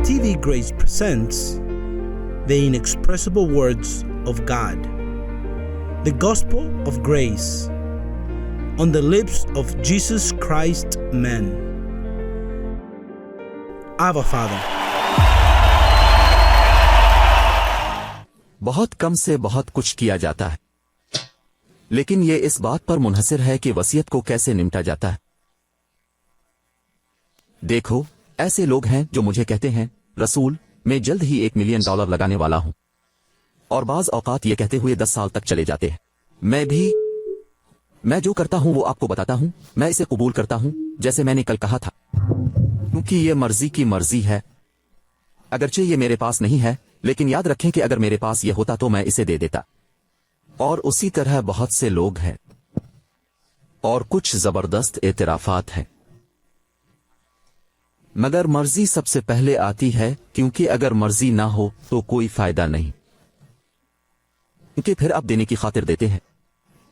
TV Grace presents the inexpressible words of God, the Gospel of Grace, on the lips of Jesus Christ man. Abba Father. बहुत कम से बहुत कुछ किया जाता है, लेकिन ये इस बात पर मुनहसिर है कि वसीयत को कैसे निपटा जाता है। देखो, ऐसे लोग हैं जो मुझे कहते हैं, रसूल, मैं जल्द ही $1 मिलियन लगाने वाला हूं, और बाज औकात ये कहते हुए 10 साल तक चले जाते हैं। मैं जो करता हूं वो आपको बताता हूं, मैं इसे कबूल करता हूं, जैसे मैंने कल कहा था, क्योंकि ये मर्जी की मर्जी है। अगरचे ये मेरे पास नहीं है, लेकिन याद रखें कि अगर मेरे पास ये होता तो मैं इसे दे देता। और उसी तरह बहुत से लोग हैं, और कुछ जबरदस्त एतराफात हैं। मगर मर्जी सबसे पहले आती है, क्योंकि अगर मर्जी ना हो तो कोई फायदा नहीं, क्योंकि फिर आप देने की खातिर देते हैं।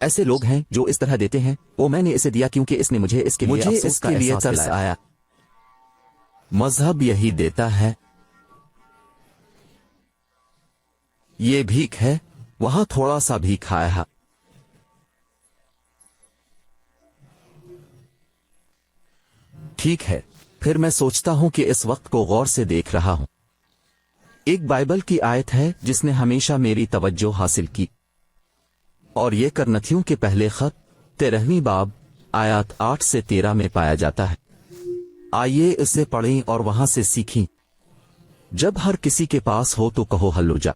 ऐसे लोग हैं जो इस तरह देते हैं, वो मैंने इसे दिया क्योंकि इसने मुझे इसके लिए तरस आया। मजहब यही देता है। ये भीख है, वहां थोड़ा सा भीख आया। ठीक है, फिर मैं सोचता हूं कि इस वक्त को गौर से देख रहा हूं। एक बाइबल की आयत है जिसने हमेशा मेरी तवज्जो हासिल की, और ये करनथियों के पहले खत 13वीं बाब आयत 8 से 13 में पाया जाता है। आइए इसे पढ़ें और वहां से सीखें। जब हर किसी के पास हो तो कहो हल्लुजा।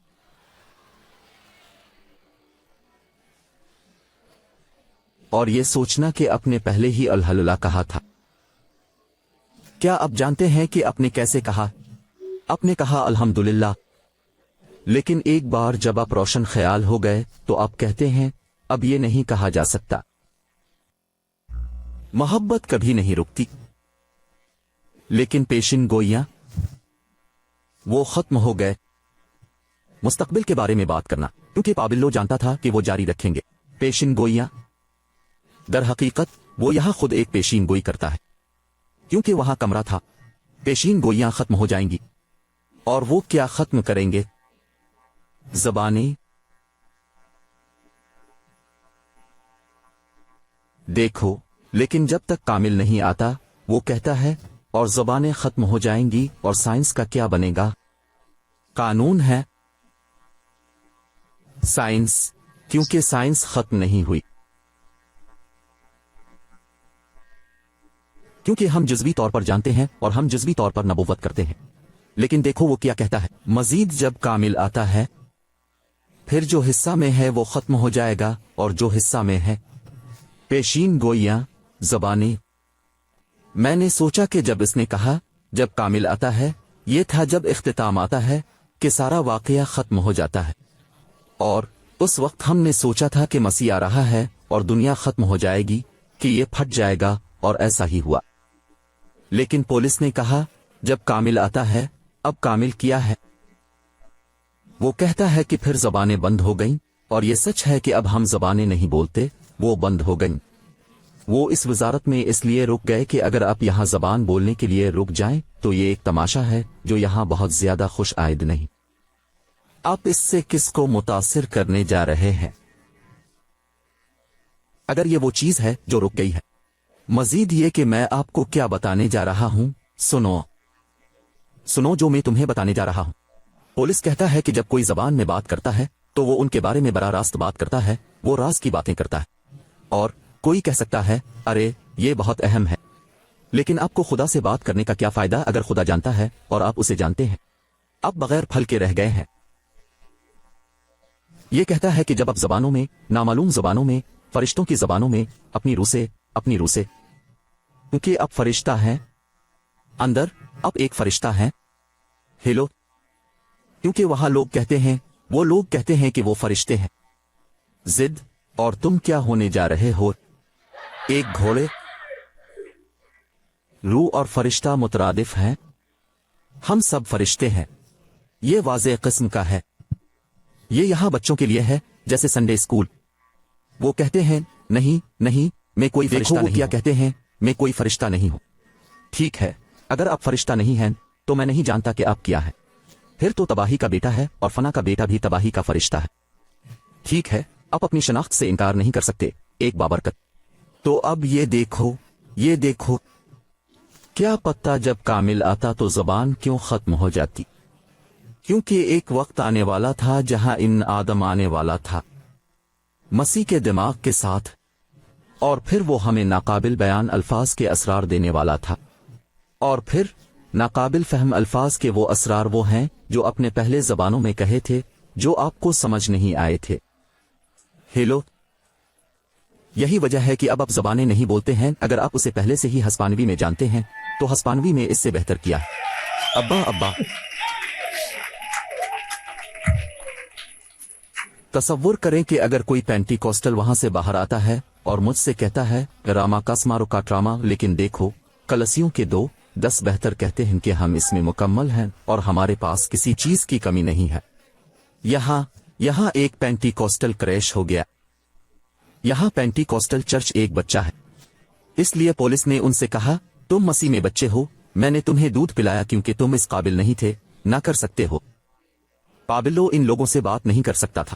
और ये सोचना कि अपने पहले ही अल्हल्ला कहा था। क्या आप जानते हैं कि आपने कैसे कहा? आपने कहा अल्हम्दुलिल्लाह, लेकिन एक बार जब आप रोशन ख्याल हो गए तो आप कहते हैं अब ये नहीं कहा जा सकता। मोहब्बत कभी नहीं रुकती, लेकिन पेशिन गोइयां वो खत्म हो गए। मुस्तकबिल के बारे में बात करना, क्योंकि पाबिलो जानता था कि वो जारी रखेंगे। पेशिन गोइयां दर हकीकत वो यहां खुद एक पेशीन गोई करता है, क्योंकि वहां कमरा था। पेशीन गोइयां खत्म हो जाएंगी, और वो क्या खत्म करेंगे? ज़बानें। देखो, लेकिन जब तक कामिल नहीं आता, वो कहता है, और ज़बानें खत्म हो जाएंगी, और साइंस का क्या बनेगा? कानून है साइंस, क्योंकि साइंस खत्म नहीं हुई, क्योंकि हम जुज़वी तौर पर जानते हैं और हम जुज़वी तौर पर नबुव्वत करते हैं। लेकिन देखो वो क्या कहता है, मजीद जब कामिल आता है, फिर जो हिस्सा में है वो खत्म हो जाएगा, और जो हिस्सा में है पेशीन गोइयां, ज़बानें। मैंने सोचा कि जब इसने कहा जब कामिल आता है, ये था जब इख्तिताम आता है कि सारा वाक़या खत्म हो जाता है। और उस वक्त हमने सोचा था कि मसीह आ रहा है और दुनिया खत्म हो जाएगी, कि ये फट जाएगा, और ऐसा ही हुआ। लेकिन पौलुस ने कहा जब कामिल आता है, अब कामिल किया है। वो कहता है कि फिर ज़बानें बंद हो गईं, और ये सच है कि अब हम ज़बानें नहीं बोलते, वो बंद हो गईं। वो इस वजारत में इसलिए रुक गए कि अगर आप यहां ज़बान बोलने के लिए रुक जाएं तो ये एक तमाशा है जो यहां बहुत ज्यादा खुश आयद नहीं। आप इससे किसको मुतासिर करने जा रहे हैं? अगर ये वो चीज है जो रुक गई है। मजीद ये कि मैं आपको क्या बताने जा रहा हूं, सुनो जो मैं तुम्हें बताने जा रहा हूं। पौलुस कहता है कि जब कोई ज़बान में बात करता है तो वो उनके बारे में बराह रास्त बात करता है, वो राज की बातें करता है। और कोई कह सकता है, अरे ये बहुत अहम है, लेकिन आपको खुदा से बात करने का क्या फायदा अगर खुदा जानता है और आप उसे जानते हैं? आप बगैर फल के रह गए हैं। ये कहता है कि जब आप ज़बानों में, नामालूम ज़बानों में, फरिश्तों की ज़बानों में, अपनी रूह से, क्योंकि आप फरिश्ता हैं, अंदर आप एक फरिश्ता हैं। हेलो, क्योंकि वहां लोग कहते हैं कि वो फरिश्ते हैं। जिद, और तुम क्या होने जा रहे हो? एक घोड़े। रूह और फरिश्ता मुतरादिफ हैं। हम सब फरिश्ते हैं। ये वाज़े किस्म का है। ये यहां बच्चों के लिए है, जैसे संडे स्कूल। वो कहते हैं, नहीं, मैं कोई फरिश्ता नहीं। क्या कहते हैं? मैं कोई फरिश्ता नहीं हूं। ठीक है, अगर आप फरिश्ता नहीं हैं تو मैं नहीं जानता कि अब क्या है। फिर तो तबाही का बेटा है और फना का बेटा भी तबाही का फरिश्ता है। ठीक है, आप अपनी शनाख्त से इनकार नहीं कर सकते, एक बाबरकत। तो अब ये देखो, क्या पता जब कामिल आता तो ज़बान क्यों खत्म हो जाती? क्योंकि एक वक्त आने वाला था जहां इन आदम आने वाला था मसीह के दिमाग के साथ, और फिर वो हमें नाकाबिल बयान अल्फाज के असरार देने वाला था। और फिर नाकाबिल फहम अल्फाज के वो असरार वो हैं जो अपने पहले ज़बानों में कहे थे, जो आपको समझ नहीं आए थे। हेलो, यही वजह है कि अब आप ज़बानें नहीं बोलते हैं। अगर आप उसे पहले से ही हस्पानवी में जानते हैं तो हस्पानवी में इससे बेहतर किया है। अब्बा तसव्वुर करें कि अगर कोई पेंटिकोस्टल वहां से बाहर आता है और मुझसे कहता है रामा कास्मारो का ट्रामा, लेकिन देखो कलसियों के 2-10 बेहतर कहते हैं कि हम इसमें मुकम्मल हैं और हमारे पास किसी चीज की कमी नहीं है। यहाँ एक पेंटिकोस्टल क्रैश हो गया। यहाँ पेंटिकोस्टल चर्च एक बच्चा है, इसलिए पुलिस ने उनसे कहा तुम मसीह में बच्चे हो, मैंने तुम्हें दूध पिलाया क्योंकि तुम इस काबिल नहीं थे, ना कर सकते हो। पाबिलो इन लोगों से बात नहीं कर सकता था,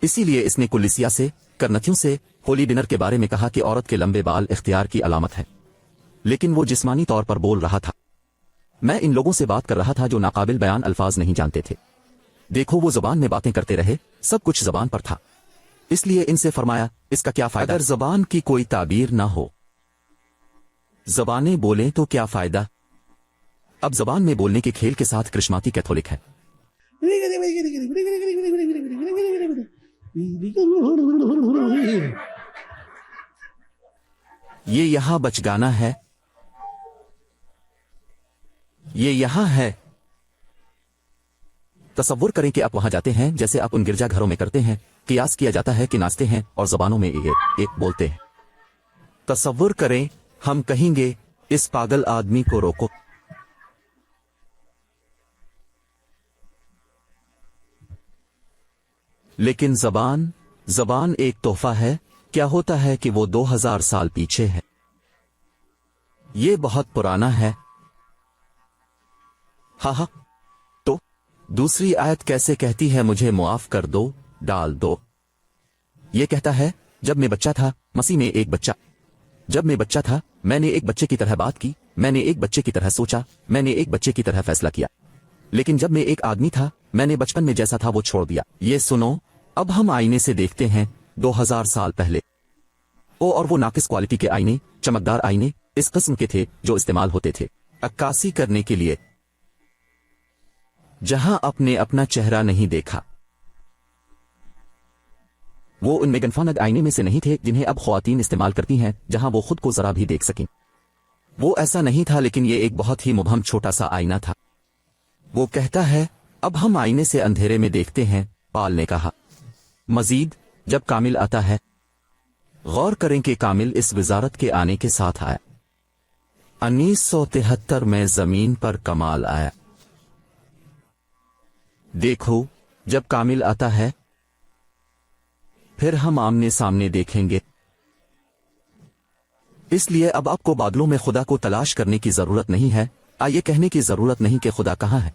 इसीलिए इसने कुलिसिया से, करनथियों से होली डिनर के बारे में कहा कि औरत के लंबे बाल इख्तियार की अलामत है, लेकिन वो जिस्मानी तौर पर बोल रहा था। मैं इन लोगों से बात कर रहा था जो नाकाबिल बयान अल्फाज नहीं जानते थे। देखो वो ज़बान में बातें करते रहे, सब कुछ ज़बान पर था, इसलिए इनसे फरमाया इसका क्या फायदा अगर ज़बान की कोई ताबीर ना हो। ज़बानें बोलें तो क्या फायदा। अब ज़बान में बोलने के खेल के साथ क्रिश्माती कैथोलिक है। ये यहां बचगाना है, ये यहां है। तसव्वुर करें कि आप वहां जाते हैं जैसे आप उन गिरजा घरों में करते हैं, कियास किया जाता है कि नाचते हैं और ज़बानों में एक बोलते हैं। तसव्वुर करें हम कहेंगे इस पागल आदमी को रोको। लेकिन ज़बान एक तोहफा है। क्या होता है कि वो 2000 साल पीछे है, ये बहुत पुराना है। हाँ, तो दूसरी आयत कैसे कहती है मुझे मुआफ कर दो, डाल दो। ये कहता है जब मैं बच्चा था, मसीह में एक बच्चा, जब मैं बच्चा था मैंने एक बच्चे की तरह बात की, मैंने एक बच्चे की तरह सोचा, मैंने एक बच्चे की तरह फैसला किया। लेकिन जब मैं एक आदमी था, मैंने बचपन में जैसा था वो छोड़ दिया। ये सुनो, अब हम आईने से देखते हैं 2000 साल पहले। और वो नाकिस क्वालिटी के आईने, चमकदार आईने इस किस्म के थे जो इस्तेमाल होते थे अक्कासी करने के लिए, जहां आपने अपना चेहरा नहीं देखा। वो उन मेगनफानग आईने में से नहीं थे जिन्हें अब ख्वातीन इस्तेमाल करती हैं, जहां वो खुद को जरा भी देख सकें। वो ऐसा नहीं था, लेकिन ये एक बहुत ही मुबहम छोटा सा आईना था। वो कहता है अब हम आईने से अंधेरे में देखते हैं, पाल ने कहा। मजीद जब कामिल आता है, गौर करें कि कामिल इस वजारत के आने के साथ आया। 1973 में जमीन पर कमाल आया। देखो जब कामिल आता है फिर हम आमने सामने देखेंगे। इसलिए अब आपको बादलों में खुदा को तलाश करने की जरूरत नहीं है, ये कहने की जरूरत नहीं कि खुदा कहां है।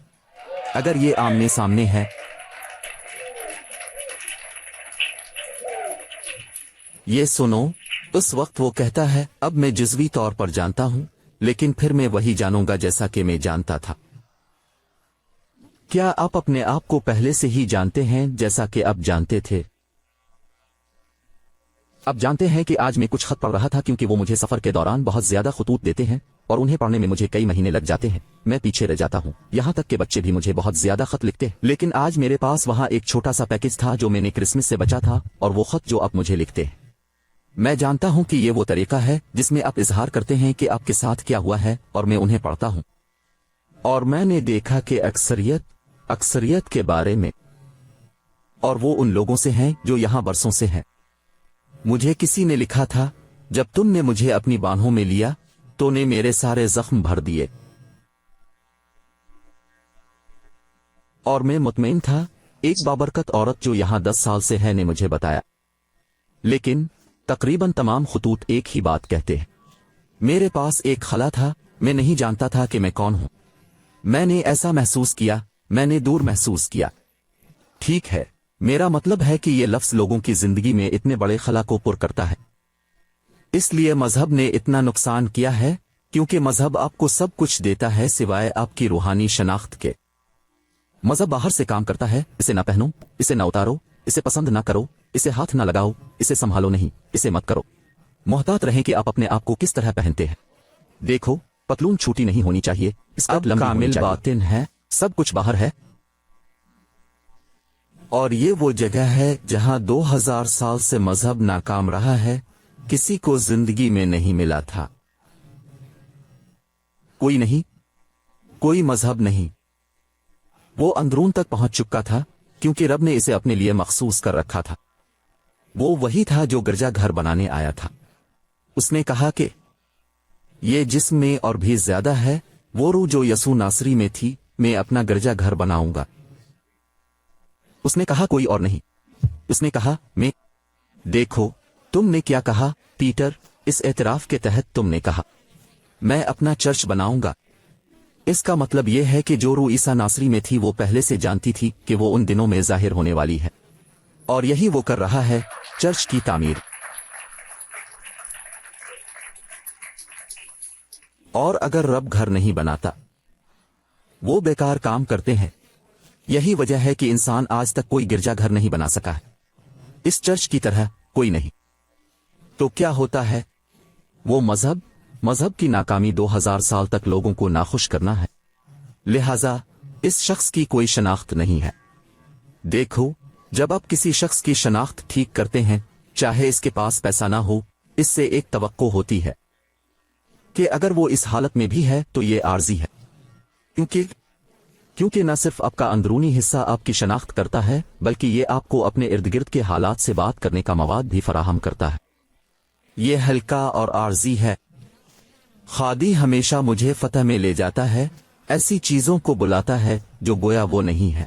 अगर ये आमने सामने है, ये सुनो, उस वक्त वो कहता है अब मैं जुज़वी तौर पर जानता हूं, लेकिन फिर मैं वही जानूंगा जैसा कि मैं जानता था। क्या आप अपने आप को पहले से ही जानते हैं जैसा कि अब जानते थे? अब जानते हैं कि आज मैं कुछ खत पढ़ रहा था क्योंकि वो मुझे सफर के दौरान बहुत ज्यादा खतूत देते हैं और उन्हें पढ़ने में मुझे कई महीने लग जाते हैं। मैं पीछे रह जाता हूं, यहां तक कि बच्चे भी मुझे बहुत ज्यादा खत लिखते हैं। लेकिन आज मेरे पास वहां एक छोटा सा पैकेज था जो मैंने क्रिसमस से बचा था, और वो खत जो आप मुझे लिखते हैं। मैं जानता हूं कि ये वो तरीका है जिसमें आप इजहार करते हैं कि आपके साथ क्या हुआ है, और मैं उन्हें पढ़ता हूं। और मैंने देखा कि अक्सरियत के बारे में, और वो उन लोगों से हैं जो यहां बरसों से हैं। मुझे किसी ने लिखा था जब तुमने मुझे अपनी बाहों में लिया तो ने मेरे सारे जख्म भर दिए, और मैं मुतमईन था। एक बाबरकत औरत जो यहां 10 साल से है ने मुझे बताया। लेकिन तकरीबन तमाम खतूत एक ही बात कहते हैं। मेरे पास एक खला था, मैं नहीं जानता था कि मैं कौन हूं। میں نے ایسا محسوس کیا، میں نے دور محسوس کیا۔ ٹھیک ہے، میرا مطلب ہے کہ یہ لفظ لوگوں کی زندگی میں اتنے بڑے خلا کو پر کرتا ہے۔ اس لیے مذہب نے اتنا نقصان کیا ہے، کیونکہ مذہب آپ کو سب کچھ دیتا ہے سوائے آپ کی روحانی شناخت کے۔ مذہب باہر سے کام کرتا ہے، اسے نہ پہنو، اسے نہ اتارو، اسے پسند نہ کرو، اسے ہاتھ نہ لگاؤ، اسے سنبھالو نہیں، اسے مت کرو۔ محتاط رہیں کہ آپ اپنے آپ کو کس طرح پہنتے ہیں۔ دیکھو، پتلون چھوٹی نہیں ہونی چاہیے، اس کا کامل باطن ہے، سب کچھ باہر ہے۔ اور یہ وہ جگہ ہے جہاں 2000 سال سے مذہب ناکام رہا ہے، کسی کو زندگی میں نہیں ملا تھا۔ کوئی نہیں، کوئی مذہب نہیں۔ وہ اندرون تک پہنچ چکا تھا، کیونکہ رب نے اسے اپنے لیے مخصوص کر رکھا تھا۔ وہ وہی تھا جو گرجا گھر بنانے آیا تھا۔ اس نے کہا کہ یہ جسم میں اور بھی زیادہ ہے، وہ روح جو یسوع ناصری میں تھی، میں اپنا گرجا گھر بناؤں گا۔ اس نے کہا کوئی اور نہیں، اس نے کہا میں۔ دیکھو تم نے کیا کہا پیٹر، اس اعتراف کے تحت تم نے کہا میں اپنا چرچ بناؤں گا۔ اس کا مطلب یہ ہے کہ جو روح عیسیٰ ناصری میں تھی وہ پہلے سے جانتی تھی کہ وہ ان دنوں میں ظاہر ہونے والی ہے، اور یہی وہ کر رہا ہے، چرچ کی تعمیر۔ اور اگر رب گھر نہیں بناتا، وہ بیکار کام کرتے ہیں۔ یہی وجہ ہے کہ انسان آج تک کوئی گرجا گھر نہیں بنا سکا ہے، اس چرچ کی طرح کوئی نہیں۔ تو کیا ہوتا ہے؟ وہ مذہب کی ناکامی 2000 سال تک لوگوں کو ناخوش کرنا ہے، لہذا اس شخص کی کوئی شناخت نہیں ہے۔ دیکھو، جب آپ کسی شخص کی شناخت ٹھیک کرتے ہیں، چاہے اس کے پاس پیسہ نہ ہو، اس سے ایک توقع ہوتی ہے کہ اگر وہ اس حالت میں بھی ہے تو یہ عارضی ہے، کیونکہ نہ صرف آپ کا اندرونی حصہ آپ کی شناخت کرتا ہے، بلکہ یہ آپ کو اپنے ارد گرد کے حالات سے بات کرنے کا مواد بھی فراہم کرتا ہے۔ یہ ہلکا اور عارضی ہے۔ خادی ہمیشہ مجھے فتح میں لے جاتا ہے، ایسی چیزوں کو بلاتا ہے جو گویا وہ نہیں ہے۔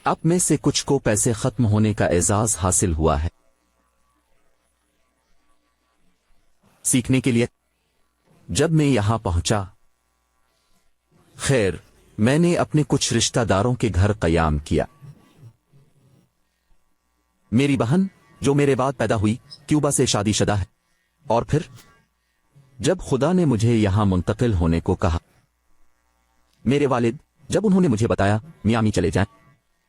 آپ میں سے کچھ کو پیسے ختم ہونے کا اعزاز حاصل ہوا ہے۔ سیکھنے کے لیے جب میں یہاں پہنچا، خیر، میں نے اپنے کچھ رشتہ داروں کے گھر قیام کیا۔ میری بہن جو میرے بعد پیدا ہوئی کیوبا سے شادی شدہ ہے، اور پھر جب خدا نے مجھے یہاں منتقل ہونے کو کہا، میرے والد جب انہوں نے مجھے بتایا میامی چلے جائیں،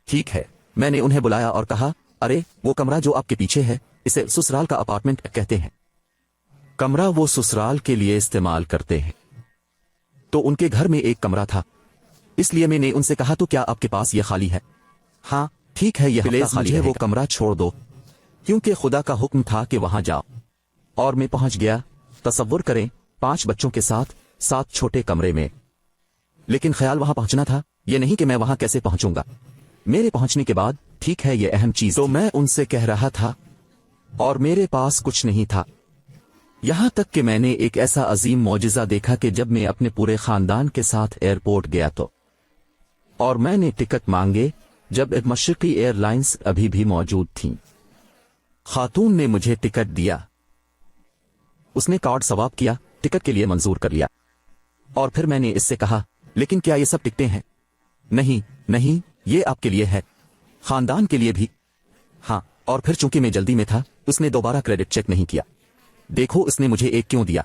ٹھیک ہے، میں نے انہیں بلایا اور کہا، ارے وہ کمرہ جو آپ کے پیچھے ہے، اسے سسرال کا اپارٹمنٹ کہتے ہیں۔ کمرہ وہ سسرال کے لیے استعمال کرتے ہیں، تو ان کے گھر میں ایک کمرہ تھا، اس لیے میں نے ان سے کہا تو کیا آپ کے پاس یہ خالی ہے؟ ہاں ٹھیک ہے، یہ پلیز مجھے وہ کمرہ چھوڑ دو، کیونکہ خدا کا حکم تھا کہ وہاں جاؤ، اور میں پہنچ گیا۔ تصور کریں، 5 بچوں کے ساتھ 7 چھوٹے کمرے میں، لیکن خیال وہاں پہنچنا تھا، یہ نہیں کہ میں وہاں کیسے پہنچوں گا۔ میرے پہنچنے کے بعد، ٹھیک ہے، یہ اہم چیز تو میں ان سے کہہ رہا تھا، اور میرے پاس کچھ نہیں تھا، یہاں تک کہ میں نے ایک ایسا عظیم معجزہ دیکھا کہ جب میں اپنے پورے خاندان کے ساتھ ایئرپورٹ گیا تو، اور میں نے ٹکٹ مانگے جب مشرقی ایئر لائنز ابھی بھی موجود تھیں، خاتون نے مجھے ٹکٹ دیا، اس نے کارڈ سواب کیا، ٹکٹ کے لیے منظور کر لیا، اور پھر میں نے اس سے کہا، لیکن کیا یہ سب ٹکٹیں ہیں؟ نہیں، یہ آپ کے لیے ہے، خاندان کے لیے بھی۔ ہاں، اور پھر چونکہ میں جلدی میں تھا، اس نے دوبارہ کریڈٹ چیک نہیں کیا۔ دیکھو اس نے مجھے ایک کیوں دیا،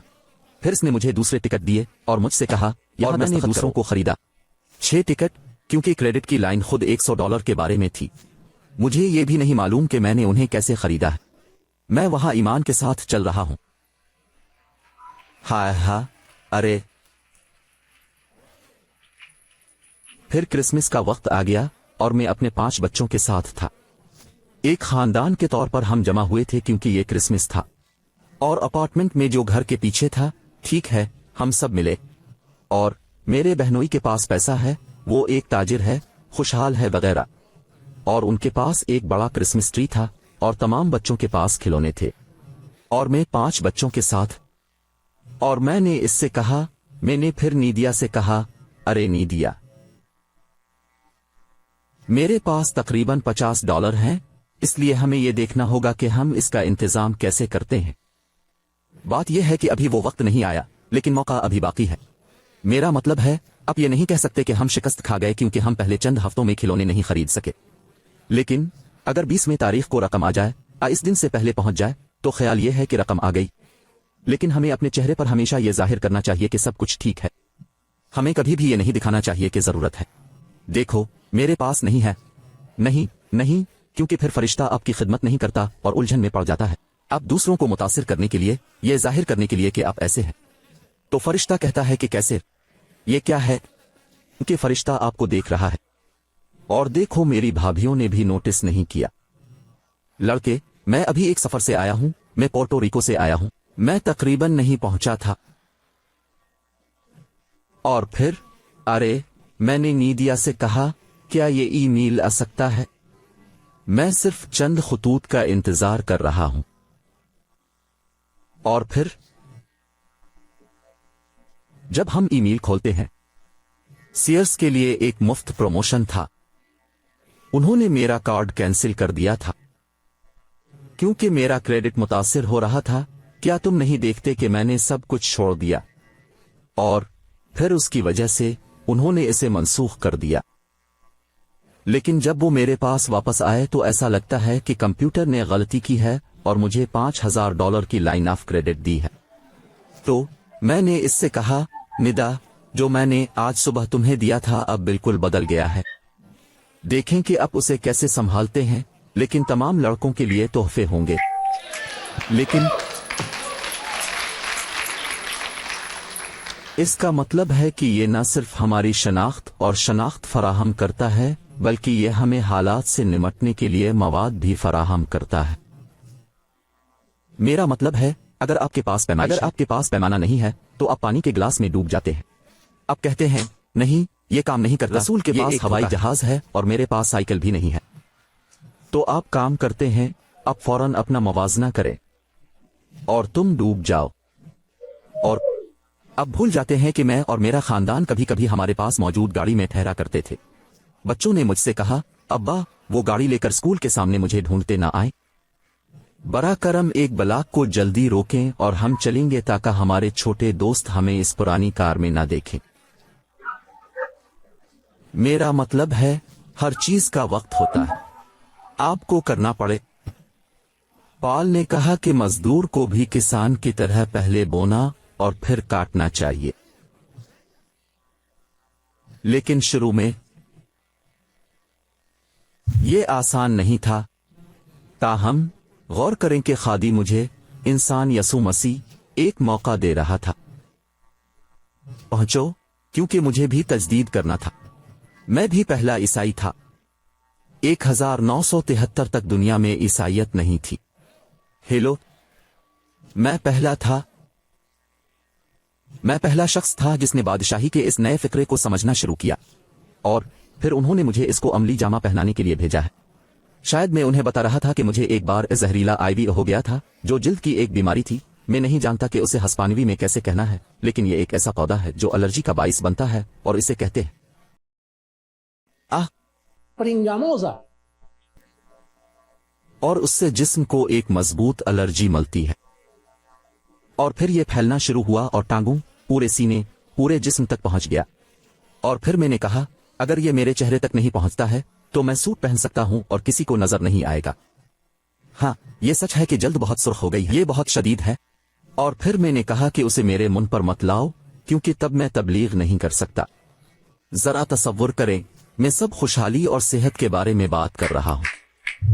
پھر اس نے مجھے دوسرے ٹکٹ دیے اور مجھ سے کہا، اور میں نے دوسروں کو خریدا 6 ٹکٹ، کیونکہ کریڈٹ کی لائن خود $100 کے بارے میں تھی۔ مجھے یہ بھی نہیں معلوم کہ میں نے انہیں کیسے خریدا ہے، میں وہاں ایمان کے ساتھ چل رہا ہوں۔ ہاں، ارے پھر کرسمس کا وقت آ گیا اور میں اپنے 5 بچوں کے ساتھ تھا۔ ایک خاندان کے طور پر ہم جمع ہوئے تھے کیونکہ یہ کرسمس تھا، اور اپارٹمنٹ میں جو گھر کے پیچھے تھا، ٹھیک ہے، ہم سب ملے، اور میرے بہنوئی کے پاس پیسہ ہے، وہ ایک تاجر ہے، خوشحال ہے وغیرہ، اور ان کے پاس ایک بڑا کرسمس ٹری تھا، اور تمام بچوں کے پاس کھلونے تھے، اور میں 5 بچوں کے ساتھ، اور میں نے اس سے کہا، میں نے پھر نیدیا سے کہا، ارے نیدیا، میرے پاس تقریباً $50 ہیں، اس لیے ہمیں یہ دیکھنا ہوگا کہ ہم اس کا انتظام کیسے کرتے ہیں۔ بات یہ ہے کہ ابھی وہ وقت نہیں آیا، لیکن موقع ابھی باقی ہے۔ میرا مطلب ہے اب یہ نہیں کہہ سکتے کہ ہم شکست کھا گئے کیونکہ ہم پہلے چند ہفتوں میں کھلونے نہیں خرید سکے، لیکن اگر 20ویں تاریخ کو رقم آ جائے، اس دن سے پہلے پہنچ جائے، تو خیال یہ ہے کہ رقم آ گئی۔ لیکن ہمیں اپنے چہرے پر ہمیشہ یہ ظاہر کرنا چاہیے کہ سب کچھ ٹھیک ہے۔ ہمیں کبھی بھی یہ نہیں دکھانا چاہیے کہ ضرورت ہے، دیکھو میرے پاس نہیں ہے، نہیں، کیونکہ پھر فرشتہ آپ کی خدمت نہیں کرتا اور الجھن میں پڑ جاتا ہے۔ آپ دوسروں کو متاثر کرنے کے لیے، یہ ظاہر کرنے کے لیے کہ آپ ایسے ہیں، تو فرشتہ کہتا ہے کہ کیسے؟ یہ کیا ہے؟ کہ فرشتہ آپ کو دیکھ رہا ہے۔ اور دیکھو میری بھابھیوں نے بھی نوٹس نہیں کیا۔ لڑکے، میں ابھی ایک سفر سے آیا ہوں، میں پورٹو ریکو سے آیا ہوں، میں تقریباً نہیں پہنچا تھا، اور پھر ارے میں نے نیدیا سے کہا کیا یہ ای میل آ سکتا ہے؟ میں صرف چند خطوط کا انتظار کر رہا ہوں، اور پھر جب ہم ای میل کھولتے ہیں، سیئرس کے لیے ایک مفت پروموشن تھا، انہوں نے میرا کارڈ کینسل کر دیا تھا کیونکہ میرا کریڈٹ متاثر ہو رہا تھا۔ کیا تم نہیں دیکھتے کہ میں نے سب کچھ چھوڑ دیا؟ اور پھر اس کی وجہ سے انہوں نے اسے منسوخ کر دیا۔ لیکن جب وہ میرے پاس واپس آئے تو ایسا لگتا ہے کہ کمپیوٹر نے غلطی کی ہے اور مجھے $5000 کی لائن آف کریڈٹ دی ہے۔ تو میں نے اس سے کہا، ندا، جو میں نے آج صبح تمہیں دیا تھا اب بالکل بدل گیا ہے، دیکھیں کہ آپ اسے کیسے سنبھالتے ہیں، لیکن تمام لڑکوں کے لیے تحفے ہوں گے۔ لیکن اس کا مطلب ہے کہ یہ نہ صرف ہماری شناخت فراہم کرتا ہے، بلکہ یہ ہمیں حالات سے نمٹنے کے لیے مواد بھی فراہم کرتا ہے۔ میرا مطلب ہے اگر آپ کے پاس پیمانہ نہیں ہے تو آپ پانی کے گلاس میں ڈوب جاتے ہیں۔ آپ کہتے ہیں نہیں یہ کام نہیں کرتا، رسول کے پاس ہوائی جہاز ہے اور میرے پاس سائیکل بھی نہیں ہے، تو آپ کام کرتے ہیں، آپ فوراً اپنا موازنہ کریں اور تم ڈوب جاؤ، اور اب بھول جاتے ہیں کہ میں اور میرا خاندان کبھی کبھی ہمارے پاس موجود گاڑی میں ٹھہرا کرتے تھے۔ بچوں نے مجھ سے کہا، ابا وہ گاڑی لے کر اسکول کے سامنے مجھے ڈھونڈتے نہ آئیں، برا کرم ایک بلاک کو جلدی روکیں اور ہم چلیں گے تاکہ ہمارے چھوٹے دوست ہمیں اس پرانی کار میں نہ دیکھیں۔ میرا مطلب ہے ہر چیز کا وقت ہوتا ہے، آپ کو کرنا پڑے۔ پال نے کہا کہ مزدور کو بھی کسان کی طرح پہلے بونا اور پھر کاٹنا چاہیے، لیکن شروع میں یہ آسان نہیں تھا۔ تاہم غور کریں کہ خادی مجھے، انسان یسوع مسیح، ایک موقع دے رہا تھا۔ پہنچو، کیونکہ مجھے بھی تجدید کرنا تھا۔ میں بھی پہلا عیسائی تھا۔ 1973 تک دنیا میں عیسائیت نہیں تھی۔ ہیلو، میں پہلا شخص تھا جس نے بادشاہی کے اس نئے فکرے کو سمجھنا شروع کیا، اور پھر انہوں نے مجھے اس کو عملی جامہ پہنانے کے لیے بھیجا ہے۔ شاید میں انہیں بتا رہا تھا کہ مجھے ایک بار زہریلا آئی ہو گیا تھا جو جلد کی ایک بیماری تھی۔ میں نہیں جانتا کہ اسے ہسپانوی میں کیسے کہنا ہے، لیکن یہ ایک ایسا پودا ہے جو الرجی کا باعث بنتا ہے اور اسے کہتے ہیں pringamosa. اور اس سے جسم کو ایک مضبوط الرجی ملتی ہے، اور پھر یہ پھیلنا شروع ہوا اور ٹانگوں، پورے سینے، پورے جسم تک پہنچ گیا۔ اور پھر میں نے کہا اگر یہ میرے چہرے تک نہیں پہنچتا ہے تو میں سوٹ پہن سکتا ہوں اور کسی کو نظر نہیں آئے گا۔ ہاں یہ سچ ہے کہ جلد بہت سرخ ہو گئی ہے، یہ بہت شدید ہے۔ اور پھر میں نے کہا کہ اسے میرے منہ پر مت لاؤ کیونکہ تب میں تبلیغ نہیں کر سکتا۔ ذرا تصور کریں، میں سب خوشحالی اور صحت کے بارے میں بات کر رہا ہوں،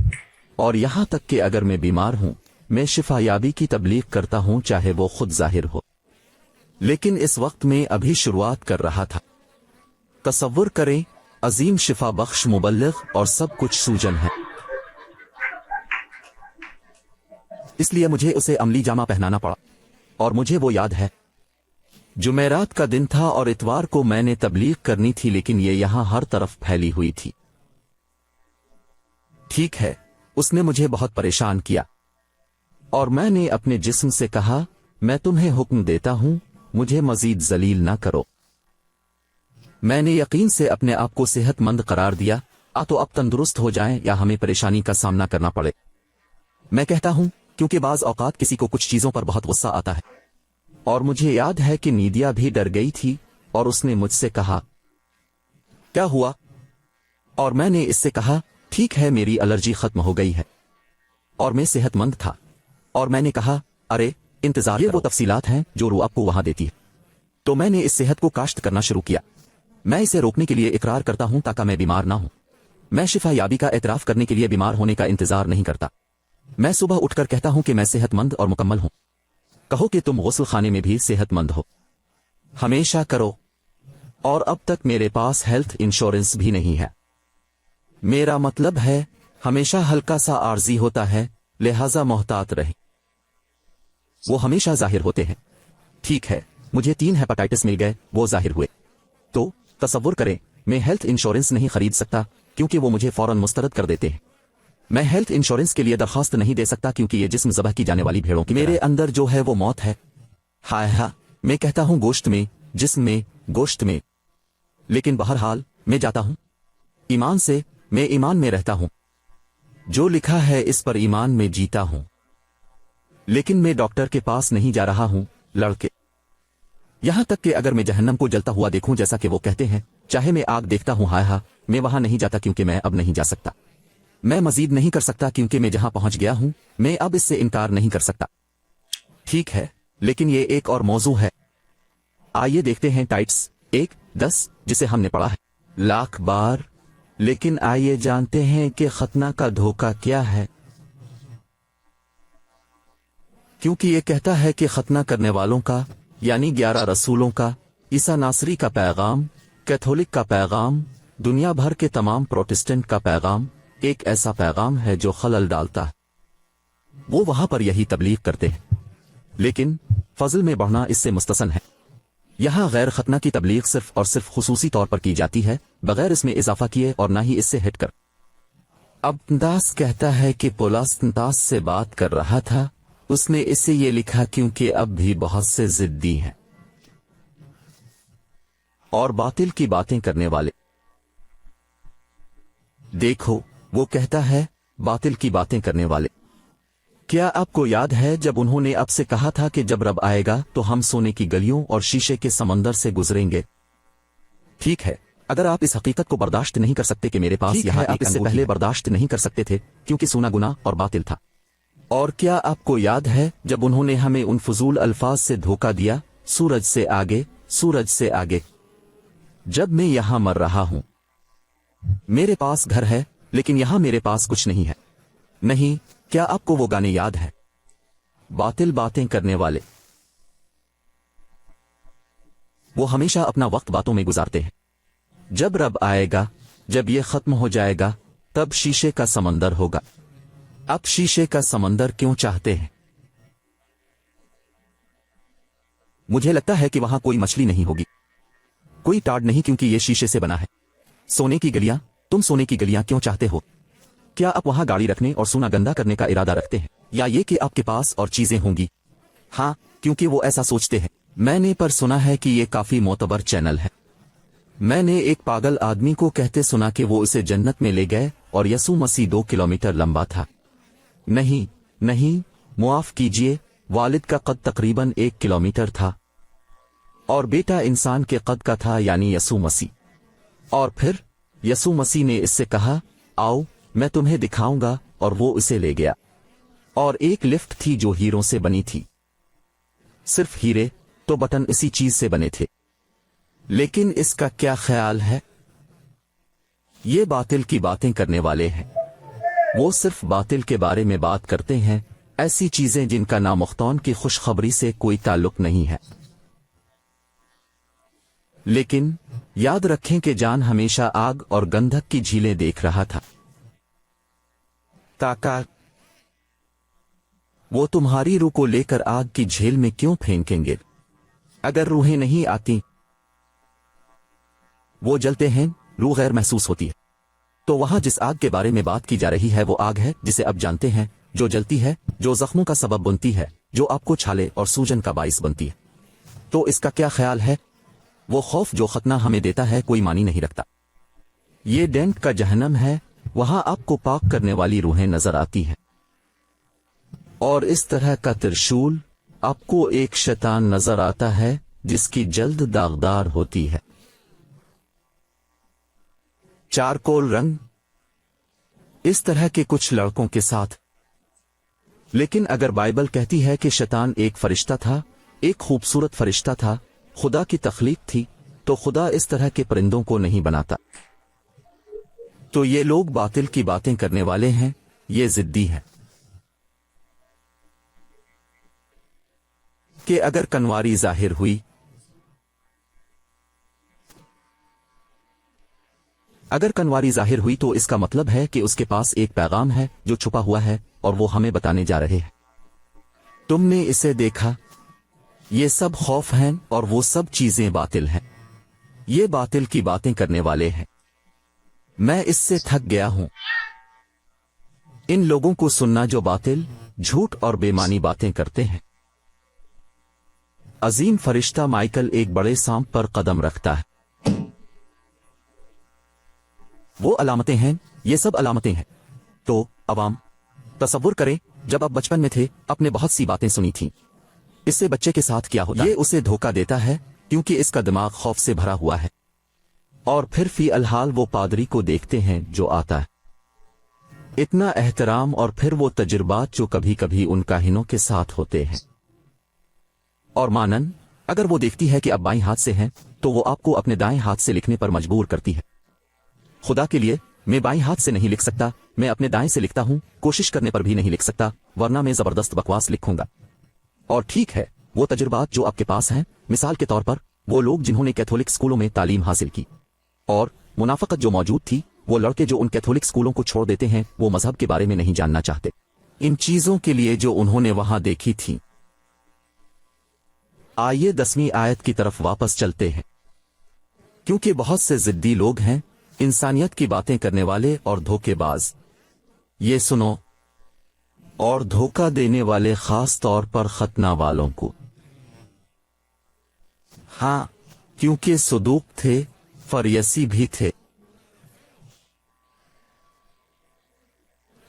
اور یہاں تک کہ اگر میں بیمار ہوں میں شفا یابی کی تبلیغ کرتا ہوں چاہے وہ خود ظاہر ہو، لیکن اس وقت میں ابھی شروعات کر رہا تھا۔ تصور کریں، عظیم شفا بخش مبلغ اور سب کچھ سوجن ہے، اس لیے مجھے اسے عملی جامہ پہنانا پڑا۔ اور مجھے وہ یاد ہے، جمعرات کا دن تھا اور اتوار کو میں نے تبلیغ کرنی تھی، لیکن یہ یہاں ہر طرف پھیلی ہوئی تھی۔ ٹھیک ہے، اس نے مجھے بہت پریشان کیا، اور میں نے اپنے جسم سے کہا میں تمہیں حکم دیتا ہوں مجھے مزید ذلیل نہ کرو۔ میں نے یقین سے اپنے آپ کو صحت مند قرار دیا، تو اب تندرست ہو جائیں یا ہمیں پریشانی کا سامنا کرنا پڑے۔ میں کہتا ہوں क्योंकि बाज औकात किसी को कुछ चीजों पर बहुत गुस्सा आता है। और मुझे याद है कि नीदिया भी डर गई थी और उसने मुझसे कहा, क्या हुआ? और मैंने इससे कहा, ठीक है, मेरी एलर्जी खत्म हो गई है और मैं सेहतमंद था। और मैंने कहा, अरे इंतजार, ये वो तफसीलात हैं जो रूह आपको वहां देती है। तो मैंने इस सेहत को काश्त करना शुरू किया। मैं इसे रोकने के लिए इकरार करता हूं ताकि मैं बीमार ना हूं। मैं शिफा याबी का एतराफ करने के लिए बीमार होने का इंतजार नहीं करता। मैं सुबह उठकर कहता हूं कि मैं सेहतमंद और मुकम्मल हूं। कहो कि तुम गुस्ल खाने में भी सेहतमंद हो, हमेशा करो। और अब तक मेरे पास हेल्थ इंश्योरेंस भी नहीं है। मेरा मतलब है हमेशा हल्का सा आर्जी होता है, लिहाजा मोहतात रहे। वो हमेशा जाहिर होते हैं। ठीक है, मुझे 3 हेपेटाइटिस मिल गए, वो जाहिर हुए। तो तसव्वुर करें, मैं हेल्थ इंश्योरेंस नहीं खरीद सकता क्योंकि वो मुझे फौरन मुस्तरद कर देते हैं। मैं हेल्थ इंश्योरेंस के लिए दरखास्त नहीं दे सकता क्योंकि ये जिस्म ज़बह की जाने वाली भेड़ों की मेरे अंदर जो है वो मौत है। हाय हा, मैं कहता हूं गोश्त में, जिस्म में, गोश्त में। लेकिन बहरहाल मैं जाता हूं ईमान से। मैं ईमान में रहता हूं, जो लिखा है इस पर ईमान में जीता हूं। लेकिन मैं डॉक्टर के पास नहीं जा रहा हूं, लड़के। यहां तक कि अगर मैं जहन्नम को जलता हुआ देखूं जैसा कि वो कहते हैं, चाहे मैं आग देखता हूं, हाय हा, मैं वहां नहीं जाता क्योंकि मैं अब नहीं जा सकता। मैं मजीद नहीं कर सकता क्योंकि मैं जहां पहुंच गया हूं, मैं अब इससे इनकार नहीं कर सकता। ठीक है, लेकिन ये एक और मौजू है। आइए देखते हैं टाइट्स 1:10 जिसे हमने पढ़ा है लाख बार। लेकिन आइए जानते हैं कि खतना का धोखा क्या है। क्योंकि ये कहता है कि खतना करने वालों का, यानी 11 रसूलों का, ईसा नासरी का पैगाम, कैथोलिक का पैगाम, दुनिया भर के तमाम प्रोटेस्टेंट का पैगाम एक ऐसा पैगाम है जो खलल डालता है। वो वहां पर यही तबलीग करते हैं, लेकिन फजल में बढ़ना इससे मुस्तसन है। यहां गैर खतना की तबलीग सिर्फ और सिर्फ खुसूसी तौर पर की जाती है, बगैर इसमें इजाफा किए और ना ही इससे हटकर। अब तंतास कहता है कि पोलास तंतास से बात कर रहा था। उसने इसे ये लिखा क्योंकि अब भी बहुत से जिद्दी हैं और बातिल की बातें करने वाले। देखो, वो कहता है बातिल की बातें करने वाले। क्या आपको याद है जब उन्होंने आपसे कहा था कि जब रब आएगा तो हम सोने की गलियों और शीशे के समंदर से गुजरेंगे? ठीक है, अगर आप इस हकीकत को बर्दाश्त नहीं कर सकते कि मेरे पास यहाँ आप इससे पहले बर्दाश्त नहीं कर सकते थे क्योंकि सोना गुनाह और बातिल था। और क्या आपको याद है जब उन्होंने हमें उन फजूल अल्फाज से धोखा दिया, सूरज से आगे, सूरज से आगे। जब मैं यहां मर रहा हूं, मेरे पास घर है लेकिन यहां मेरे पास कुछ नहीं है। नहीं, क्या आपको वो गाने याद है? बातिल बातें करने वाले, वो हमेशा अपना वक्त बातों में गुजारते हैं। जब रब आएगा, जब ये खत्म हो जाएगा, तब शीशे का समंदर होगा। अब शीशे का समंदर क्यों चाहते हैं? मुझे लगता है कि वहां कोई मछली नहीं होगी, कोई टाड़ नहीं, क्योंकि ये शीशे से बना है। सोने की गलियां, तुम सोने की गलियां क्यों चाहते हो? क्या आप वहां गाड़ी रखने और सोना गंदा करने का इरादा रखते हैं, या ये कि आपके पास और चीजें होंगी? हाँ, क्योंकि वो ऐसा सोचते हैं। मैंने पर सुना है कि ये काफी मोतबर चैनल है। मैंने एक पागल आदमी को कहते सुना कि वो उसे जन्नत में ले गए और यसू मसीह 2 किलोमीटर लंबा था। नहीं नहीं, मुआफ कीजिए, वालिद का कद तकरीबन 1 किलोमीटर था और बेटा इंसान के कद का था, यानी यसू मसीह। और फिर यसू मसीह ने इससे कहा, आओ मैं तुम्हें दिखाऊंगा, और वो उसे ले गया। और एक लिफ्ट थी जो हीरों से बनी थी। सिर्फ हीरे तो बटन इसी चीज से बने थे। लेकिन इसका क्या ख्याल है? ये बातिल की बातें करने वाले हैं। वो सिर्फ बातिल के बारे में बात करते हैं, ऐसी चीजें जिनका नामुख्तान की खुशखबरी से कोई ताल्लुक नहीं है। लेकिन याद रखें कि जान हमेशा आग और गंधक की झीलें देख रहा था। ताका, वो तुम्हारी रूह को लेकर आग की झील में क्यों फेंकेंगे? अगर रूहें नहीं आती, वो जलते हैं, रूह गैर महसूस होती है। तो वहां जिस आग के बारे में बात की जा रही है वो आग है जिसे अब जानते हैं, जो जलती है, जो जख्मों का सबब बनती है, जो आपको छाले और सूजन का बाइस बनती है। तो इसका क्या ख्याल है? वो खौफ जो खतना हमें देता है कोई मानी नहीं रखता। ये डेंट का जहन्नम है, वहां आपको पाक करने वाली रूहें नजर आती हैं। और इस तरह का त्रिशूल आपको एक शैतान नजर आता है जिसकी जल्द दागदार होती है। चारकोल रंग, इस तरह के कुछ लड़कों के साथ। लेकिन अगर बाइबल कहती है कि शैतान एक फरिश्ता था, एक खूबसूरत फरिश्ता था, खुदा की तख्लीक थी, तो खुदा इस तरह के परिंदों को नहीं बनाता। तो ये लोग बातिल की बातें करने वाले हैं, ये जिद्दी हैं कि अगर कनवारी जाहिर हुई, तो इसका मतलब है कि उसके पास एक पैगाम है जो छुपा हुआ है और वो हमें बताने जा रहे हैं। तुमने इसे देखा, ये सब खौफ हैं और वो सब चीजें बातिल हैं। ये बातिल की बातें करने वाले हैं। मैं इससे थक गया हूं, इन लोगों को सुनना जो बातिल, झूठ और बेमानी बातें करते हैं। अजीम फरिश्ता माइकल एक बड़े सांप पर कदम रखता है। वो अलामतें हैं, ये सब अलामतें हैं। तो अवाम, तसव्वुर करें जब आप बचपन में थे, आपने बहुत सी बातें सुनी थीं। इससे बच्चे के साथ क्या होता है? ये उसे धोखा देता है क्योंकि इसका दिमाग खौफ से भरा हुआ है। और फिर फी अलहाल वो पादरी को देखते हैं जो आता है, इतना एहतराम, और फिर वो तजुर्बात जो कभी कभी उन काहिनों के साथ होते हैं। और मानन, अगर वो देखती है कि आप बाईं हाथ से हैं, तो वो आपको अपने दाएं हाथ से लिखने पर मजबूर करती है। खुदा के लिए, मैं बाईं हाथ से नहीं लिख सकता, मैं अपने दाएं से लिखता हूं, कोशिश करने पर भी नहीं लिख सकता, वरना मैं जबरदस्त बकवास लिखूंगा। और ठीक है, वो तजुर्बात जो आपके पास हैं, मिसाल के तौर पर वो लोग जिन्होंने कैथोलिक स्कूलों में तालीम हासिल की, और मुनाफकत जो मौजूद थी, वो लड़के जो उन कैथोलिक स्कूलों को छोड़ देते हैं, वो मजहब के बारे में नहीं जानना चाहते, इन चीजों के लिए जो उन्होंने वहां देखी थी। आइए 10वीं आयत की तरफ वापस चलते हैं। क्योंकि बहुत से जिद्दी लोग हैं, इंसानियत की बातें करने वाले और धोखेबाज। ये सुनो, और धोखा देने वाले खास तौर पर खतना वालों को। हाँ, क्योंकि सदूक थे, फरियसी भी थे।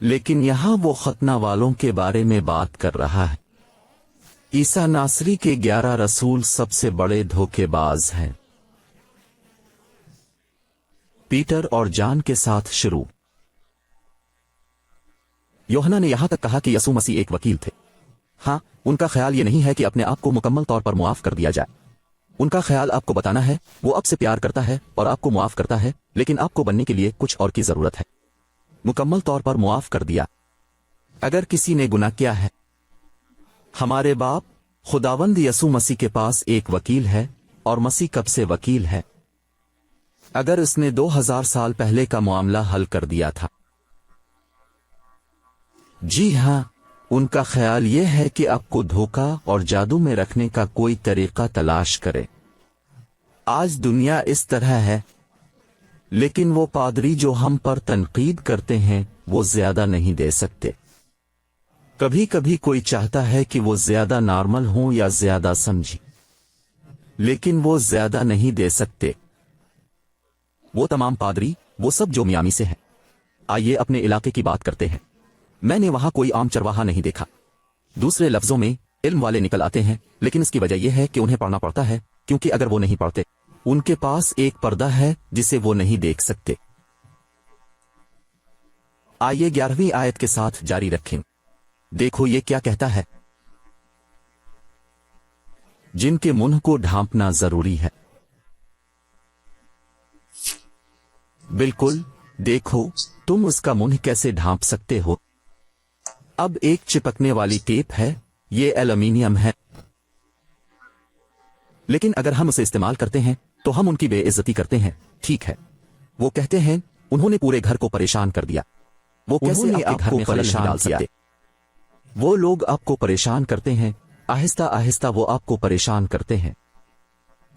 लेकिन यहां वो खतना वालों के बारे में बात कर रहा है। ईसा नासरी के 11 रसूल सबसे बड़े धोखेबाज हैं। पीटर और जान के साथ शुरू। यूहन्ना ने यहां तक कहा कि यसू मसीह एक वकील थे। हां, उनका ख्याल यह नहीं है कि अपने आप को मुकम्मल तौर पर मुआफ कर दिया जाए। उनका ख्याल आपको बताना है वो आपसे प्यार करता है और आपको मुआफ करता है, लेकिन आपको बनने के लिए कुछ और की जरूरत है। मुकम्मल तौर पर मुआफ कर दिया। अगर किसी ने गुनाह किया है, हमारे बाप खुदावंद यसू मसीह के पास एक वकील है, और मसीह कब से वकील है? अगर उसने 2000 साल पहले का मामला हल कर दिया था। जी हां, उनका ख्याल यह है कि आपको धोखा और जादू में रखने का कोई तरीका तलाश करे। आज दुनिया इस तरह है, लेकिन वो पादरी जो हम पर तनकीद करते हैं, वो ज्यादा नहीं दे सकते। कभी कभी कोई चाहता है कि वो ज्यादा नॉर्मल हो या ज्यादा समझी, लेकिन वो ज्यादा नहीं दे सकते। वो तमाम पादरी, वो सब जो मियामी से हैं। आइए अपने इलाके की बात करते हैं। मैंने वहां कोई आम चरवाहा नहीं देखा। दूसरे लफ्जों में, इल्म वाले निकल आते हैं, लेकिन इसकी वजह यह है कि उन्हें पढ़ना पड़ता है, क्योंकि अगर वो नहीं पढ़ते, उनके पास एक पर्दा है जिसे वो नहीं देख सकते। आइए 11वीं आयत के साथ जारी रखें। देखो ये क्या कहता है, जिनके मुंह को ढांपना जरूरी है। बिल्कुल, देखो तुम उसका मुंह कैसे ढांप सकते हो। अब एक चिपकने वाली टेप है, ये एल्यूमिनियम है, लेकिन अगर हम उसे इस्तेमाल करते हैं तो हम उनकी बेइज्जती करते हैं। ठीक है, वो कहते हैं उन्होंने पूरे घर को परेशान कर दिया। वो कैसे आपके घर में परेशान डाल सकते? वो लोग आपको परेशान करते हैं, आहिस्ता आहिस्ता वो आपको परेशान करते हैं।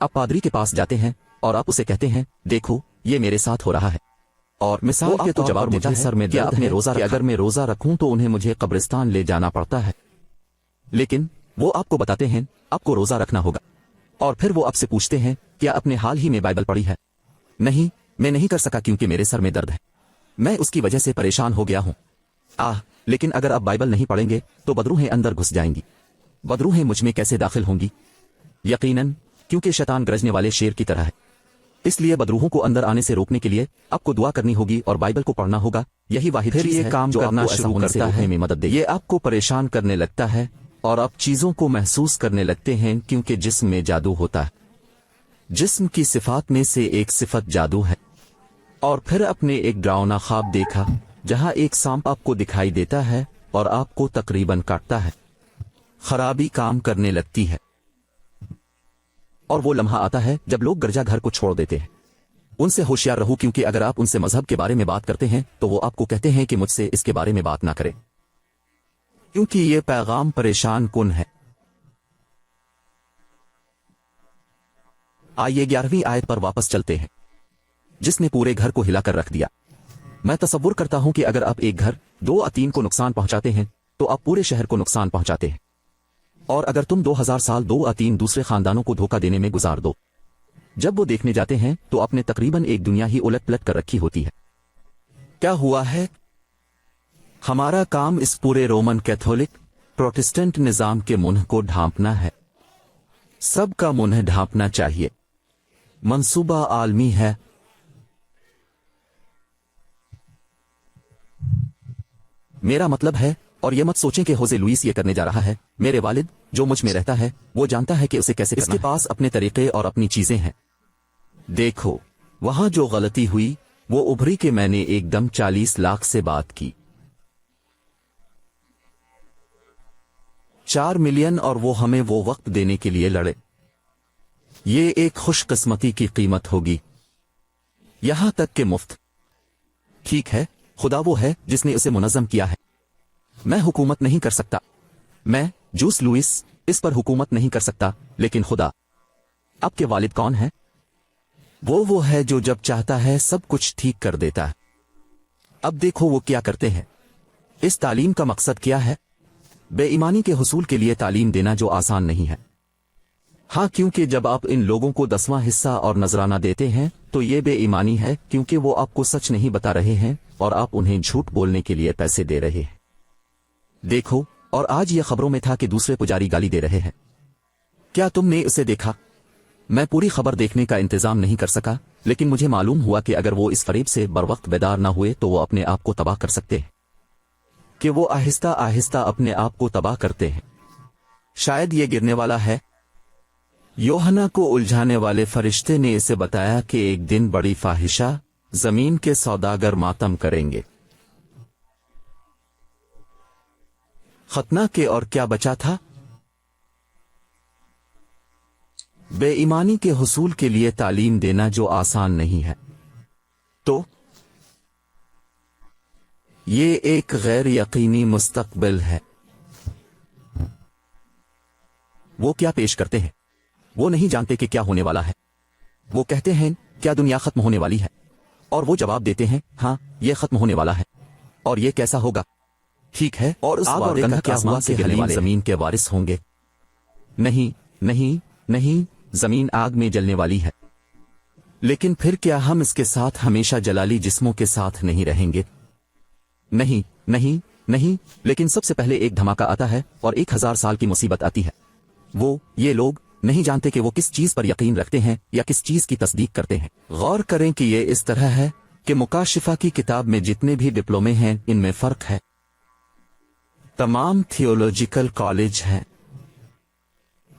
आप पादरी के पास जाते हैं और आप उसे कहते हैं, देखो ये मेरे साथ हो रहा है, और मिसाल के तौर पर मुझे सर में दर्द है कि अगर मैं रोजा रखूं तो उन्हें मुझे कब्रिस्तान ले जाना पड़ता है। लेकिन वो आपको बताते हैं आपको रोजा रखना होगा, और फिर वो आपसे पूछते हैं क्या आपने हाल ही में बाइबल पढ़ी है? नहीं, मैं नहीं कर सका क्योंकि मेरे सर में दर्द है, मैं उसकी वजह से परेशान हो गया हूं। लेकिन अगर आप बाइबल नहीं पढ़ेंगे तो बदरूहें अंदर घुस जाएंगी। बदरूहें मुझ में कैसे दाखिल होंगी? यकीनन, क्योंकि शैतान गरजने वाले शेर की तरह है। इसलिए बदरूहों को अंदर आने से रोकने के लिए आपको दुआ करनी होगी और बाइबल को पढ़ना होगा। यही वाहिद चीज है काम जो करना शुरू करता है में मदद दे। ये आपको परेशान करने लगता है और आप चीजों को महसूस करने लगते हैं, क्योंकि जिस्म में जादू होता है। जिस्म की सिफात में से एक सिफत जादू है। और फिर अपने एक डरावना ख्वाब देखा जहां एक सांप आपको दिखाई देता है और आपको तकरीबन काटता है। खराबी काम करने लगती है और वो लम्हा आता है जब लोग गिरजा घर को छोड़ देते हैं। उनसे होशियार रहो, क्योंकि अगर आप उनसे मजहब के बारे में बात करते हैं तो वो आपको कहते हैं कि मुझसे इसके बारे में बात ना करें, क्योंकि ये पैगाम परेशान कुन है। आइए 11वीं आयत पर वापस चलते हैं, जिसने पूरे घर को हिलाकर रख दिया। मैं तसव्वुर करता हूं कि अगर आप एक घर 2 या 3 को नुकसान पहुंचाते हैं तो आप पूरे शहर को नुकसान पहुंचाते हैं। और अगर तुम 2000 साल 2 या 3 दूसरे खानदानों को धोखा देने में गुजार दो, जब वो देखने जाते हैं तो आपने तकरीबन एक दुनिया ही उलट पलट कर रखी होती है। क्या हुआ है? हमारा काम इस पूरे रोमन कैथोलिक प्रोटेस्टेंट निजाम के मुंह को ढांपना है। सबका मुंह ढांपना चाहिए। मंसूबा आलमी है। मेरा मतलब है, और ये मत सोचें कि होजे लुइस ये करने जा रहा है। मेरे वालिद जो मुझ में रहता है वो जानता है कि उसे कैसे करना है। इसके पास अपने तरीके और अपनी चीजें हैं। देखो, वहां जो गलती हुई वो उभरी कि मैंने एकदम 40 लाख से बात की, 4 मिलियन, और वो हमें वो वक्त देने के लिए लड़े। ये एक खुशकिस्मती की कीमत होगी, यहां तक कि मुफ्त। ठीक है, खुदा वो है जिसने उसे मुनज़्ज़म किया है। मैं हुकूमत नहीं कर सकता, मैं जूस लुइस इस पर हुकूमत नहीं कर सकता, लेकिन खुदा। आपके वालिद कौन है? वो है जो जब चाहता है सब कुछ ठीक कर देता है। अब देखो वो क्या करते हैं। इस तालीम का मकसद क्या है? बेईमानी के हुसूल के लिए तालीम देना, जो आसान नहीं है। हाँ, क्योंकि जब आप इन लोगों को 10वां हिस्सा और नजराना देते हैं तो ये बेईमानी है, क्योंकि वो आपको सच नहीं बता रहे हैं और आप उन्हें झूठ बोलने के लिए पैसे दे रहे हैं। देखो, और आज ये खबरों में था कि दूसरे पुजारी गाली दे रहे हैं। क्या तुमने उसे देखा? मैं पूरी खबर देखने का इंतजाम नहीं कर सका, लेकिन मुझे मालूम हुआ कि अगर वो इस फरेब से बरवक्त बेदार ना हुए तो वो अपने आप को तबाह कर सकते हैं, कि वो आहिस्ता आहिस्ता अपने आप को तबाह करते हैं। शायद ये गिरने वाला है। योहना को उलझाने वाले फरिश्ते ने इसे बताया कि एक दिन बड़ी फाहिशा, जमीन के सौदागर मातम करेंगे। खतना के और क्या बचा था? बेईमानी के हुसूल के लिए तालीम देना, जो आसान नहीं है। तो ये एक गैर यकीनी मुस्तकबिल है। वो क्या पेश करते हैं? वो नहीं जानते कि क्या होने वाला है। वो कहते हैं, क्या दुनिया खत्म होने वाली है? और वो जवाब देते हैं, हाँ, ये खत्म होने वाला है। और ये कैसा होगा? ठीक है, और उस आग और गंध क्या हुआ कि गिरने वाले जमीन के वारिस होंगे? नहीं नहीं नहीं, जमीन आग में जलने वाली है। लेकिन फिर क्या हम इसके साथ हमेशा जलाली जिस्मों के साथ नहीं रहेंगे? नहीं नहीं नहीं, लेकिन सबसे पहले एक धमाका आता है और 1000 साल की मुसीबत आती है। ये लोग नहीं जानते कि वो किस चीज पर यकीन रखते हैं या किस चीज की तस्दीक करते हैं। गौर करें कि ये इस तरह है कि मुकाशिफा की किताब में जितने भी डिप्लोमे हैं इनमें फर्क है। तमाम थियोलॉजिकल कॉलेज हैं,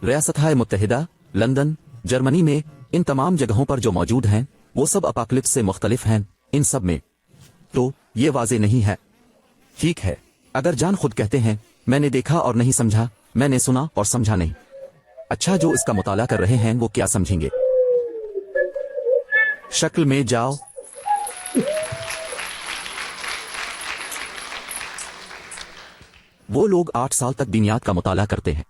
रियासत मुत्तहिदा, लंदन, जर्मनी में, इन तमाम जगहों पर जो मौजूद हैं वो सब अपोकलिप्स से मुख्तलिफ हैं। इन सब में तो ये वाज़े नहीं है। ठीक है, अगर जान खुद कहते हैं, मैंने देखा और नहीं समझा, मैंने सुना और समझा नहीं। अच्छा, जो इसका मुताला कर रहे हैं वो क्या समझेंगे? शक्ल में जाओ। वो लोग 8 साल तक दीनियात का मुताला करते हैं,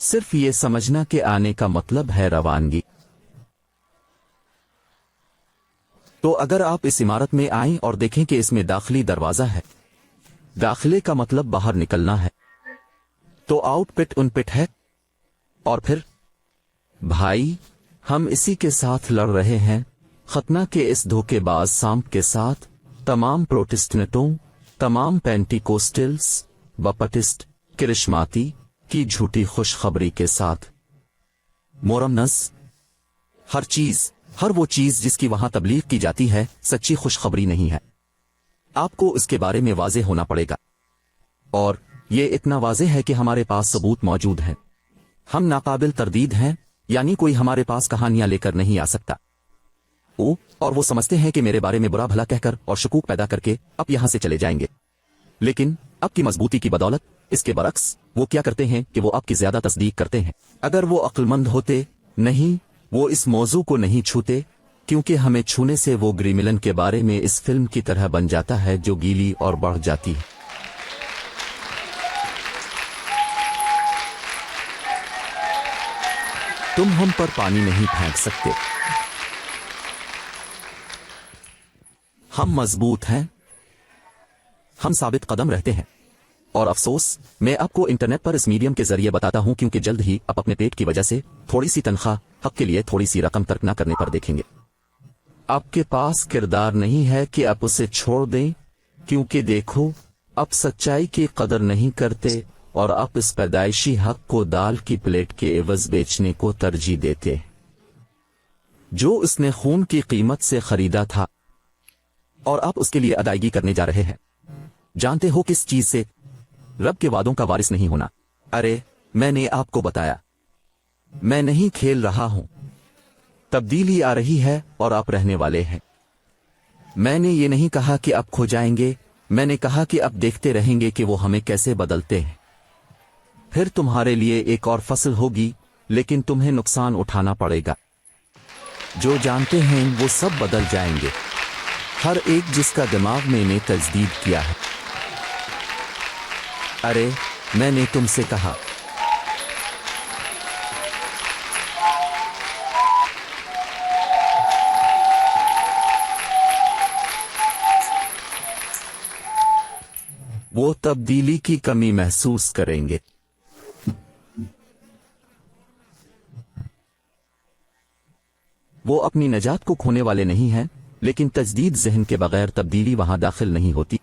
सिर्फ ये समझना कि आने का मतलब है रवानगी। तो अगर आप इस इमारत में आएं और देखें कि इसमें दाखिली दरवाजा है, दाखिले का मतलब बाहर निकलना है, तो आउटपिट उनपिट है। और फिर भाई, हम इसी के साथ लड़ रहे हैं, खतना के इस धोखेबाज सांप के साथ, तमाम प्रोटेस्टेंटों तमाम पेंटिकोस्टल्स बपटिस्ट क्रिश्माती की झूठी खुशखबरी के साथ मोरमनस हर वो चीज जिसकी वहां तबलीग की जाती है सच्ची खुशखबरी नहीं है। आपको इसके बारे में वाज़ेह होना पड़ेगा, और ये इतना वाज़ेह है कि हमारे पास सबूत मौजूद हैं। हम नाकाबिल तरदीद हैं, यानी कोई हमारे पास कहानियां लेकर नहीं आ सकता। और वो समझते हैं कि मेरे बारे में बुरा भला कहकर और शकूक पैदा करके अब यहां से चले जाएंगे। लेकिन अब की मजबूती की बदौलत इसके बरक्स वो क्या करते हैं कि वो आपकी ज्यादा तस्दीक करते हैं। अगर वो अक्लमंद होते, नहीं, वो इस मौजू को नहीं छूते, क्योंकि हमें छूने से वो ग्रीमिलन के बारे में इस फिल्म की तरह बन जाता है जो गीली और बढ़ जाती है। तुम हम पर पानी नहीं फेंक सकते। हम मजबूत हैं, हम साबित कदम रहते हैं। और अफसोस, मैं आपको इंटरनेट पर इस मीडियम के जरिए बताता हूं, क्योंकि जल्द ही आप अपने पेट की वजह से थोड़ी सी तनख्वाह हक के लिए थोड़ी सी रकम तर्क न करने पर देखेंगे। आपके पास किरदार नहीं है कि आप उसे छोड़ दें, क्योंकि देखो, आप सच्चाई की कदर नहीं करते और आप इस पैदाइशी हक को दाल की प्लेट के एवज बेचने को तरजीह देते, जो उसने खून की कीमत से खरीदा था, और आप उसके लिए अदायगी करने जा रहे हैं। जानते हो किस चीज से? रब के वादों का वारिस नहीं होना। अरे, मैंने आपको बताया, मैं नहीं खेल रहा हूं। तब्दीली आ रही है और आप रहने वाले हैं। मैंने ये नहीं कहा कि आप खो जाएंगे, मैंने कहा कि आप देखते रहेंगे कि वो हमें कैसे बदलते हैं। फिर तुम्हारे लिए एक और फसल होगी, लेकिन तुम्हें नुकसान उठाना पड़ेगा। जो जानते हैं वो सब बदल जाएंगे, हर एक जिसका दिमाग मैंने तजदीद किया है। अरे, मैंने तुमसे कहा, वो तब्दीली की कमी महसूस करेंगे। वो अपनी नजात को खोने वाले नहीं हैं, लेकिन तजदीद ज़हन के बगैर तब्दीली वहां दाखिल नहीं होती।